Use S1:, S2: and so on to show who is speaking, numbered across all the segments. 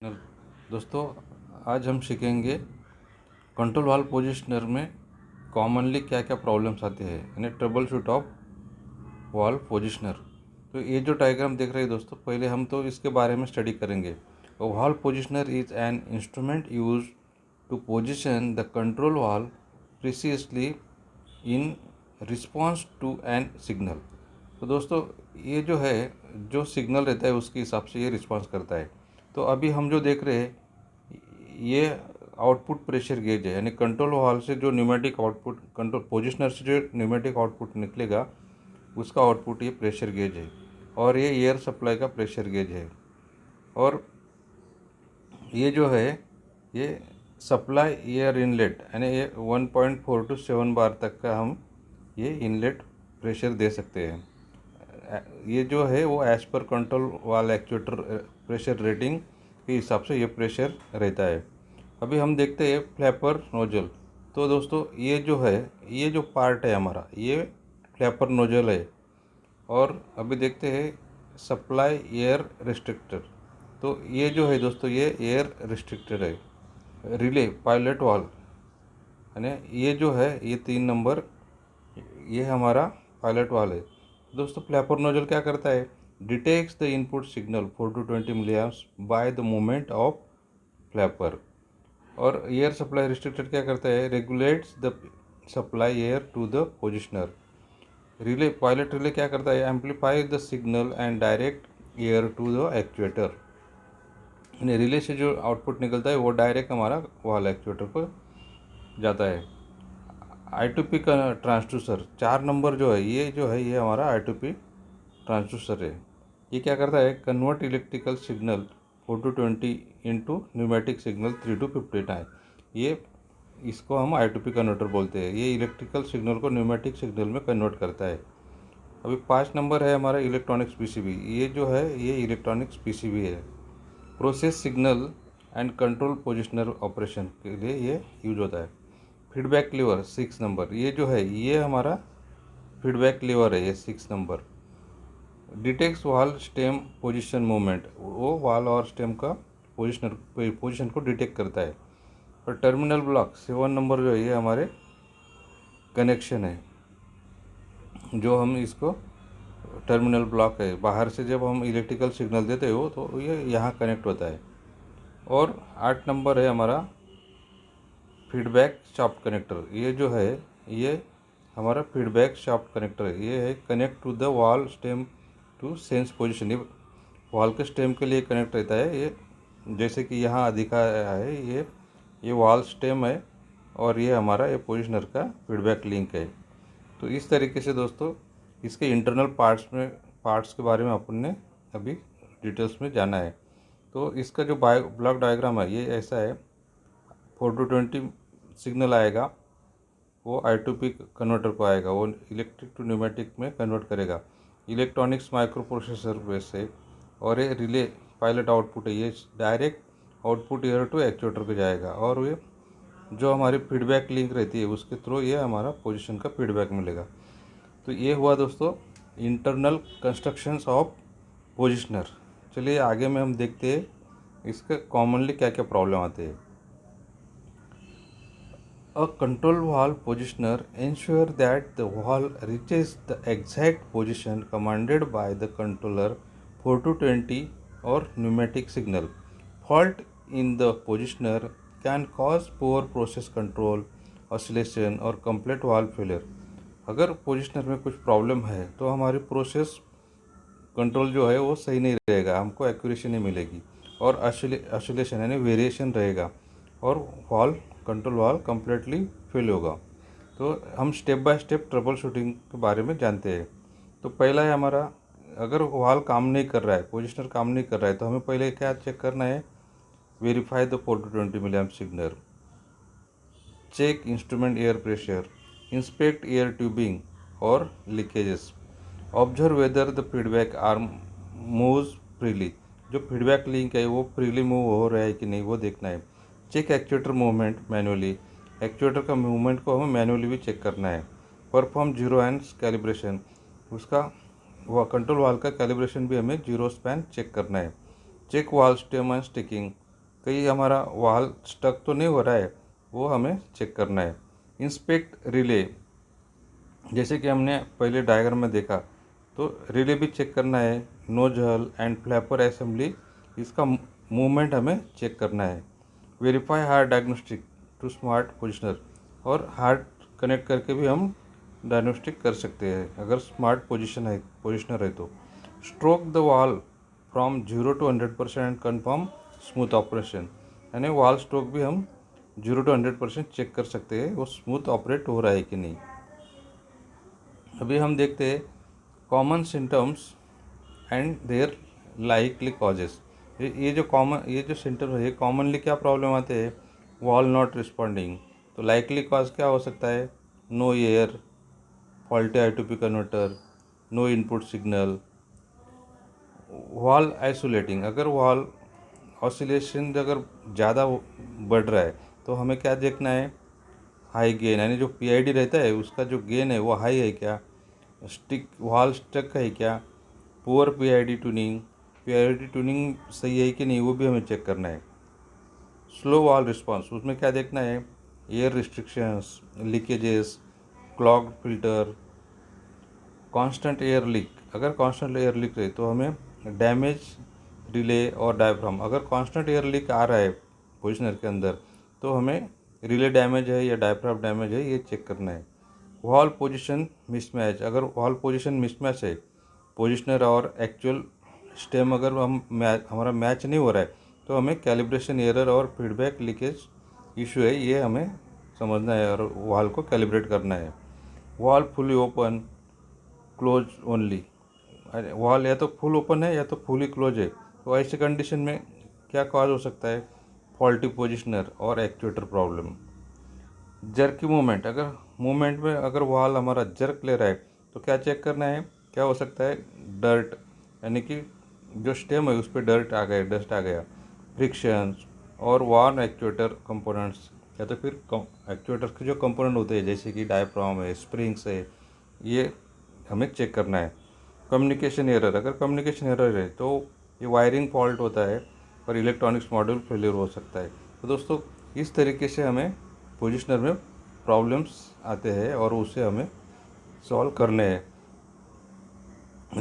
S1: दोस्तों, आज हम सीखेंगे कंट्रोल वाल्व पोजिशनर में कॉमनली क्या क्या प्रॉब्लम्स आते हैं, यानी trouble shoot of valve positioner. तो ये जो डायग्राम देख रहे हैं दोस्तों, पहले हम तो इसके बारे में स्टडी करेंगे। Valve positioner is an instrument use to position the control valve precisely in response to an signal. तो दोस्तों, ये जो है, जो सिग्नल रहता है उसके हिसाब से ये रिस्पॉन्स करता है। तो अभी हम जो देख रहे हैं, ये आउटपुट प्रेशर गेज है, यानी कंट्रोल वाल्व से जो न्यूमेटिक आउटपुट, कंट्रोल पोजिशनर से जो न्यूमेटिक आउटपुट निकलेगा उसका आउटपुट ये प्रेशर गेज है, और ये एयर सप्लाई का प्रेशर गेज है। और ये जो है, ये सप्लाई एयर इनलेट, यानी ये 1.4 to 7 बार तक का हम ये इनलेट प्रेशर दे सकते हैं। ये जो है वो एज पर कंट्रोल वाल एक्चुएटर प्रेशर रेटिंग के हिसाब से ये प्रेशर रहता है। अभी हम देखते हैं फ्लैपर नोजल। तो दोस्तों, ये जो है, ये जो पार्ट है हमारा, ये फ्लैपर नोजल है। और अभी देखते हैं सप्लाई एयर रिस्ट्रिक्टर। तो ये जो है दोस्तों, ये एयर रिस्ट्रिक्टर है। रिले पायलट वाल्व, यानी ये जो है, ये 3 नंबर, ये हमारा पायलट वाल्व है। दोस्तों, फ्लैपर नोजल क्या करता है? Detects the input signal 4 to 20 milliamps by the movement of flapper. और एयर सप्लाई रिस्ट्रिक्टर क्या करता है? Regulates the supply air to the positioner. Relay pilot relay क्या करता है? Amplify the signal and direct air to the actuator. यानी relay से जो आउटपुट निकलता है वो डायरेक्ट हमारा वाल एक्चुएटर पर जाता है। I2P का ट्रांसड्यूसर 4 नंबर जो है, ये हमारा I2P ट्रांसड्यूसर है। ये क्या करता है? Convert electrical signal 4 to 20 into pneumatic signal 3 to 59। ये इसको हम I2P कन्वर्टर बोलते हैं। ये इलेक्ट्रिकल सिग्नल को न्यूमेटिक सिग्नल में कन्वर्ट करता है। अभी 5 नंबर है हमारा इलेक्ट्रॉनिक्स PCB। ये जो है, ये इलेक्ट्रॉनिक्स PCB है। Process signal and control positioner operation के लिए ये यूज होता है। फीडबैक लीवर 6 नंबर, ये जो है, ये हमारा फीडबैक लीवर है, ये 6 नंबर। डिटेक्ट्स वाल स्टेम पोजीशन मूवमेंट, वो वाल और स्टेम का पोजीशन को डिटेक्ट करता है। और टर्मिनल ब्लॉक 7 नंबर जो है, ये हमारे कनेक्शन है, जो हम इसको टर्मिनल ब्लॉक है। बाहर से जब हम इलेक्ट्रिकल सिग्नल देते हो तो ये यहाँ कनेक्ट होता है। और 8 नंबर है हमारा फीडबैक शाफ्ट कनेक्टर। ये जो है, ये हमारा फीडबैक शाफ्ट कनेक्टर है। ये है connect to the valve stem to sense position. ये वॉल के स्टेम के लिए कनेक्ट रहता है। ये जैसे कि यहाँ दिखा है, ये वॉल स्टेम है, और ये हमारा ये पोजिशनर का फीडबैक लिंक है। तो इस तरीके से दोस्तों, इसके इंटरनल पार्ट्स के बारे में अपन ने अभी डिटेल्स में जाना है। तो इसका जो ब्लॉक डायग्राम है, ये ऐसा है। 4 to 20 सिग्नल आएगा, वो I2P कन्वर्टर को आएगा, वो इलेक्ट्रिक टू न्यूमेटिक में कन्वर्ट करेगा इलेक्ट्रॉनिक्स माइक्रो प्रोसेसर बेस से। और ये रिले पायलट आउटपुट है, ये direct output air to actuator पे जाएगा। और ये जो हमारी फीडबैक लिंक रहती है, उसके थ्रू ये हमारा पोजीशन का फीडबैक मिलेगा। तो ये हुआ दोस्तों इंटरनल कंस्ट्रक्शंस ऑफ पोजिशनर। चलिए आगे में हम देखते हैं इसके कॉमनली क्या क्या प्रॉब्लम आते हैं। A control valve positioner ensures that the valve reaches the exact position commanded by the controller 4 to 20 or pneumatic signal. Fault in the positioner can cause poor process control, oscillation और complete valve failure. अगर positioner में कुछ problem है तो हमारी process control जो है वो सही नहीं रहेगा, हमको एक्यूरेसी नहीं मिलेगी, और ऑसिलेशन यानी वेरिएशन रहेगा, और कंट्रोल वाल्व कम्प्लीटली फेल होगा। तो हम step by step trouble shooting के बारे में जानते हैं। तो पहला है हमारा, अगर वाल्व काम नहीं कर रहा है, पोजिशनर काम नहीं कर रहा है, तो हमें पहले क्या चेक करना है? Verify the 4 to 20 milliamp signal, check instrument air pressure, inspect air tubing और leakages, observe whether the feedback arm moves freely. जो फीडबैक लिंक है वो फ्रीली मूव हो रहा है कि नहीं, वो देखना है। Check actuator movement manually, actuator का मूवमेंट को हमें मैनुअली भी चेक करना है। परफॉर्म जीरो एंड कैलिब्रेशन, उसका कंट्रोल वाल्व का कैलिब्रेशन भी हमें जीरो स्पैन चेक करना है। Check valve stem and sticking, कहीं हमारा वाल स्टक तो नहीं हो रहा है, वो हमें चेक करना है। इंस्पेक्ट रिले, जैसे कि हमने पहले डायग्राम में देखा, तो रिले भी चेक करना है। नोजल एंड फ्लैपर असेंबली, इसका मूवमेंट हमें चेक करना है। Verify HART diagnostic to smart positioner, और हार्ट कनेक्ट करके भी हम डायग्नोस्टिक कर सकते हैं अगर स्मार्ट पोजिशनर है तो। Stroke the wall from 0 to 100% and confirm smooth operation, यानी वॉल स्ट्रोक भी हम 0 to 100% चेक कर सकते हैं वो स्मूथ ऑपरेट हो रहा है कि नहीं। अभी हम देखते हैं common symptoms and their likely causes. ये जो सिम्टम है, कॉमनली क्या प्रॉब्लम आते हैं? वॉल नॉट रिस्पॉन्डिंग, तो लाइकली कॉज क्या हो सकता है? No air, faulty I2P converter, no input signal. Valve isolating, अगर वॉल ऑसिलेशन अगर ज़्यादा बढ़ रहा है तो हमें क्या देखना है? हाई गेन, यानी जो PID रहता है उसका जो गेन है वो हाई है क्या? वॉल स्टक है क्या? पुअर PID ट्यूनिंग सही है कि नहीं, वो भी हमें चेक करना है। स्लो वॉल रिस्पॉन्स, उसमें क्या देखना है? Air restrictions, leakages, clogged filter, constant air leak. अगर कांस्टेंट एयर लीक है तो हमें डैमेज रिले और डायफ्राम, अगर कांस्टेंट एयर लीक आ रहा है पोजिशनर के अंदर तो हमें रिले डैमेज है या डायफ्राम डैमेज है ये चेक करना है। वॉल पोजीशन मिसमैच, अगर वॉल पोजीशन मिसमैच है पोजिशनर और एक्चुअल स्टेम, अगर हमारा मैच नहीं हो रहा है तो हमें कैलिब्रेशन एरर और फीडबैक लीकेज इशू है, ये हमें समझना है और वॉल को कैलिब्रेट करना है। Wall fully open, close only, wall या तो फुल ओपन है या तो फुली क्लोज है, तो ऐसे कंडीशन में क्या कॉज हो सकता है? फॉल्टी पोजिशनर और एक्चुएटर प्रॉब्लम। जर्की मूवमेंट, अगर मूवमेंट में अगर वॉल हमारा जर्क ले रहा है तो क्या चेक करना है? क्या हो सकता है? डर्ट, यानी कि जो स्टेम है उस पर डस्ट आ गया। फ्रिक्शंस और वॉर्न एक्चुएटर कंपोनेंट्स, या तो फिर एक्चुएटर के जो कंपोनेंट होते हैं जैसे कि डायफ्राम है, स्प्रिंग्स है, ये हमें चेक करना है। कम्युनिकेशन एरर, अगर कम्युनिकेशन एरर है तो ये वायरिंग फॉल्ट होता है और इलेक्ट्रॉनिक्स मॉड्यूल फेलियर हो सकता है। तो दोस्तों, इस तरीके से हमें पोजिशनर में प्रॉब्लम्स आते हैं और उसे हमें सॉल्व करने हैं।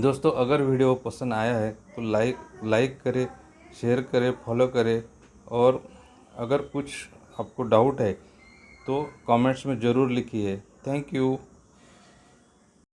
S1: दोस्तों, अगर वीडियो पसंद आया है तो लाइक करें, शेयर करें, फॉलो करें, और अगर कुछ आपको डाउट है तो कमेंट्स में ज़रूर लिखिए। Thank you.